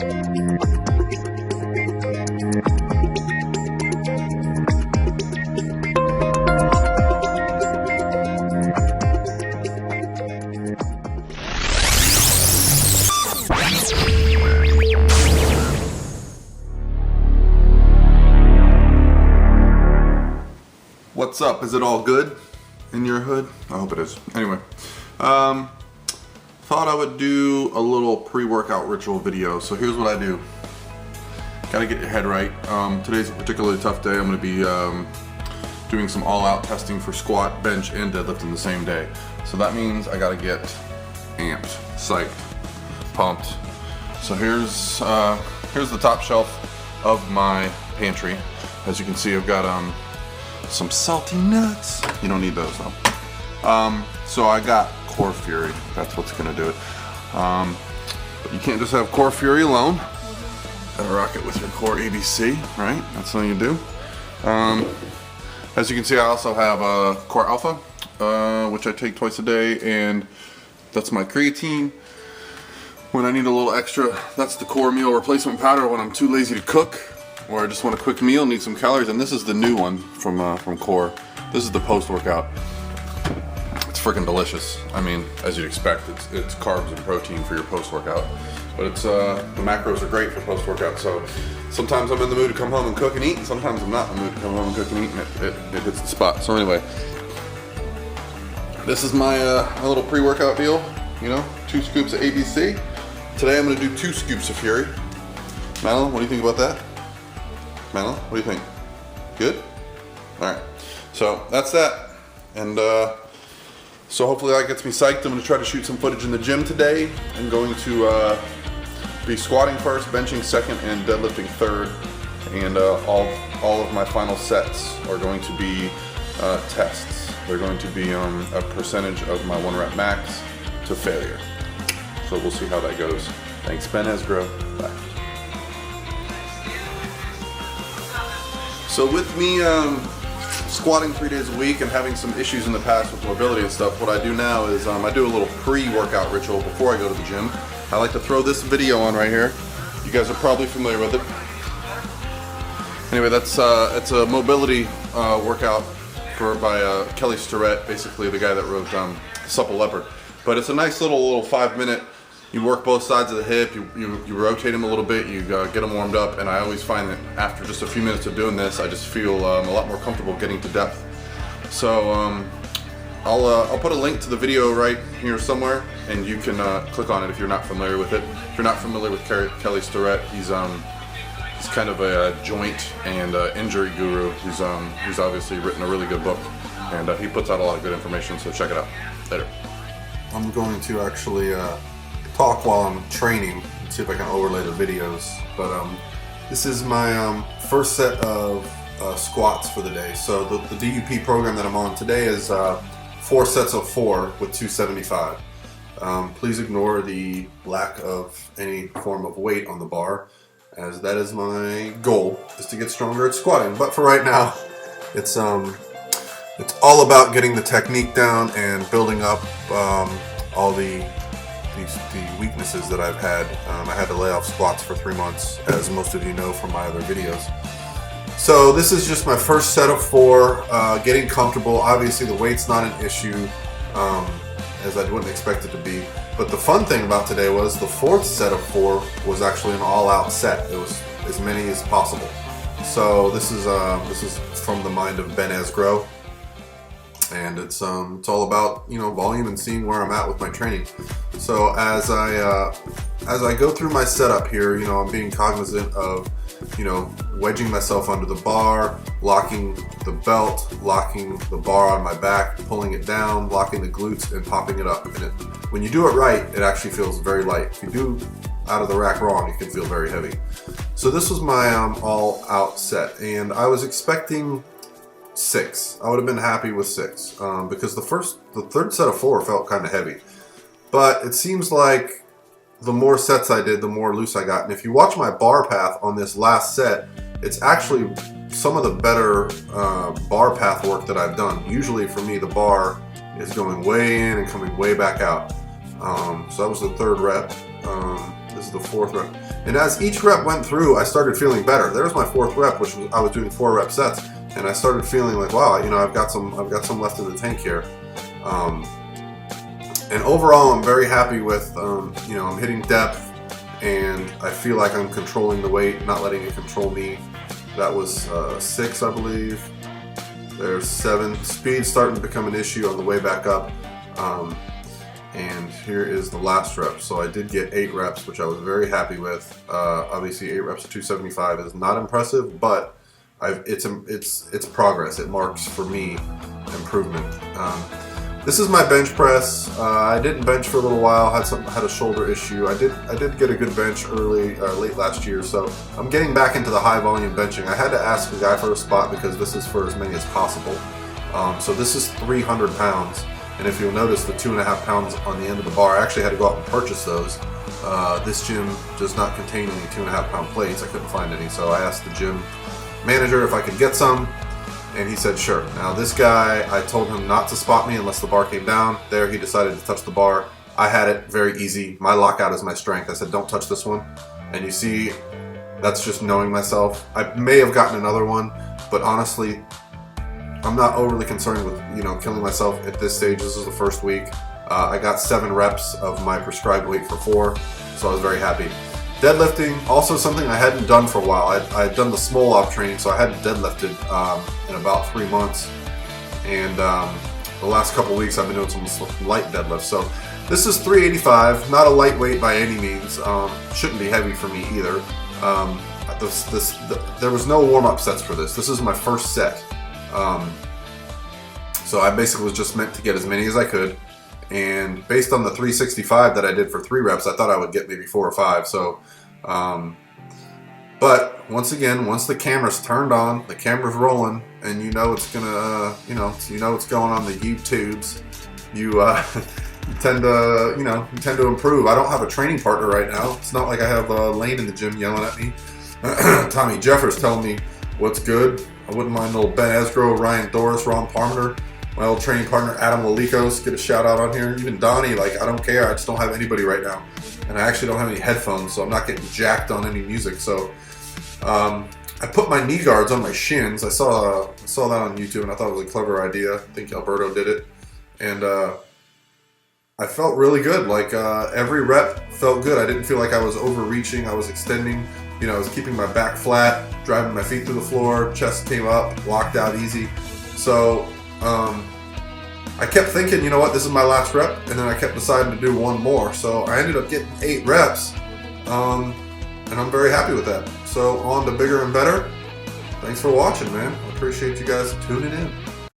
What's up? Is it all good in your hood? I hope it is. Anyway, thought I would do a little pre-workout ritual video. So here's what I do. Gotta get your head right. Today's a particularly tough day. I'm gonna be doing some all-out testing for squat, bench, and deadlift in the same day. So that means I gotta get amped, psyched, pumped. So here's the top shelf of my pantry. As you can see, I've got some salty nuts. You don't need those though. So I got Core Fury. That's what's gonna do it. But you can't just have Core Fury alone. Gotta rock it with your Core ABC, right? That's what you do. As you can see, I also have Core Alpha, which I take twice a day, and that's my creatine. When I need a little extra, that's the Core Meal Replacement Powder when I'm too lazy to cook, or I just want a quick meal, need some calories. And this is the new one from Core. This is the post-workout. It's freaking delicious. I mean, as you'd expect, it's carbs and protein for your post-workout. But it's the macros are great for post-workout. So sometimes I'm in the mood to come home and cook and eat, and sometimes I'm not in the mood to come home and cook and eat, and it hits the spot. So anyway, this is my little pre-workout deal. You know, 2 scoops of ABC. Today I'm going to do 2 scoops of Fury. Madeline, what do you think about that? Madeline, what do you think? Good? Alright, so that's that. And so hopefully that gets me psyched. I'm going to try to shoot some footage in the gym today. I'm going to be squatting first, benching second, and deadlifting third. And all of my final sets are going to be tests. They're going to be a percentage of my 1 rep max to failure. So we'll see how that goes. Thanks, Ben Esgro. Bye. So with me squatting 3 days a week and having some issues in the past with mobility and stuff, what I do now is I do a little pre-workout ritual before I go to the gym. I like to throw this video on right here. You guys are probably familiar with it. Anyway, it's a mobility workout by Kelly Starrett, basically the guy that wrote Supple Leopard. But it's a nice little 5-minute. You work both sides of the hip, you rotate them a little bit, you get them warmed up, and I always find that after just a few minutes of doing this, I just feel a lot more comfortable getting to depth. So I'll put a link to the video right here somewhere, and you can click on it if you're not familiar with it. If you're not familiar with Kelly Starrett, he's kind of a joint and injury guru. He's obviously written a really good book, and he puts out a lot of good information, so check it out. Later. I'm going to actually talk while I'm training and see if I can overlay the videos. But this is my first set of squats for the day. So the DUP program that I'm on today is 4 sets of 4 with 275. Please ignore the lack of any form of weight on the bar, as that is my goal, is to get stronger at squatting. But for right now, it's all about getting the technique down and building up all the weaknesses that I've had. I had to lay off squats for 3 months, as most of you know from my other videos. So this is just my first set of 4, getting comfortable. Obviously the weight's not an issue, as I wouldn't expect it to be. But the fun thing about today was the 4th set of 4 was actually an all-out set. It was as many as possible. So this is from the mind of Ben Esgro. And it's all about, you know, volume and seeing where I'm at with my training. So as I go through my setup here, you know, I'm being cognizant of, you know, wedging myself under the bar, locking the belt, locking the bar on my back, pulling it down, locking the glutes, and popping it up. And when you do it right, it actually feels very light. If you do out of the rack wrong, it can feel very heavy. So this was my all out set, and I was expecting 6. I would have been happy with 6 because the 3rd set of 4 felt kind of heavy. But it seems like the more sets I did, the more loose I got. And if you watch my bar path on this last set, it's actually some of the better bar path work that I've done. Usually for me, the bar is going way in and coming way back out. So that was the 3rd rep. This is the 4th rep. And as each rep went through, I started feeling better. There was my 4th rep, which was, I was doing 4 rep sets, and I started feeling like, wow, you know, I've got some left in the tank here. And overall, I'm very happy with, you know, I'm hitting depth, and I feel like I'm controlling the weight, not letting it control me. That was 6, I believe. There's 7. Speed starting to become an issue on the way back up. And here is the last rep. So I did get 8 reps, which I was very happy with. Obviously, 8 reps of 275 is not impressive, but it's progress. It marks for me improvement. This is my bench press. I didn't bench for a little while. Had a shoulder issue. I did get a good bench late last year. So I'm getting back into the high volume benching. I had to ask the guy for a spot because this is for as many as possible. So this is 300 pounds. And if you'll notice the 2.5 pounds on the end of the bar, I actually had to go out and purchase those. This gym does not contain any 2.5 pound plates. I couldn't find any, so I asked the gym manager if I could get some, and he said sure. Now this guy, I told him not to spot me unless the bar came down. There, he decided to touch the bar. I had it very easy. My lockout is my strength. I said don't touch this one. And you see, that's just knowing myself. I may have gotten another one, but honestly, I'm not overly concerned with, you know, killing myself at this stage. This is the first week. I got 7 reps of my prescribed weight for 4, so I was very happy. Deadlifting, also something I hadn't done for a while. I had done the small op training, so I hadn't deadlifted in about 3 months. And the last couple weeks I've been doing some light deadlifts. So this is 385, not a lightweight by any means. Shouldn't be heavy for me either. There was no warm-up sets for this. This is my first set. So I basically was just meant to get as many as I could, and based on the 365 that I did for 3 reps, I thought I would get maybe 4 or 5. So, but once again, once the camera's turned on, the camera's rolling, and you know it's gonna, you know it's going on the YouTubes, you tend to improve. I don't have a training partner right now. It's not like I have Lane in the gym yelling at me. Tommy Jeffers telling me what's good. I wouldn't mind old Ben Esgro, Ryan Doris, Ron Parmenter, my old training partner Adam Lalikos, get a shout out on here. Even Donnie, like, I don't care. I just don't have anybody right now. And I actually don't have any headphones, so I'm not getting jacked on any music. So I put my knee guards on my shins. I saw that on YouTube, and I thought it was a clever idea. I think Alberto did it. And I felt really good. Like every rep felt good. I didn't feel like I was overreaching. I was extending. You know, I was keeping my back flat, driving my feet through the floor, chest came up, locked out easy. So I kept thinking, you know what, this is my last rep, and then I kept deciding to do one more. So I ended up getting 8 reps, and I'm very happy with that. So on to bigger and better. Thanks for watching, man. I appreciate you guys tuning in.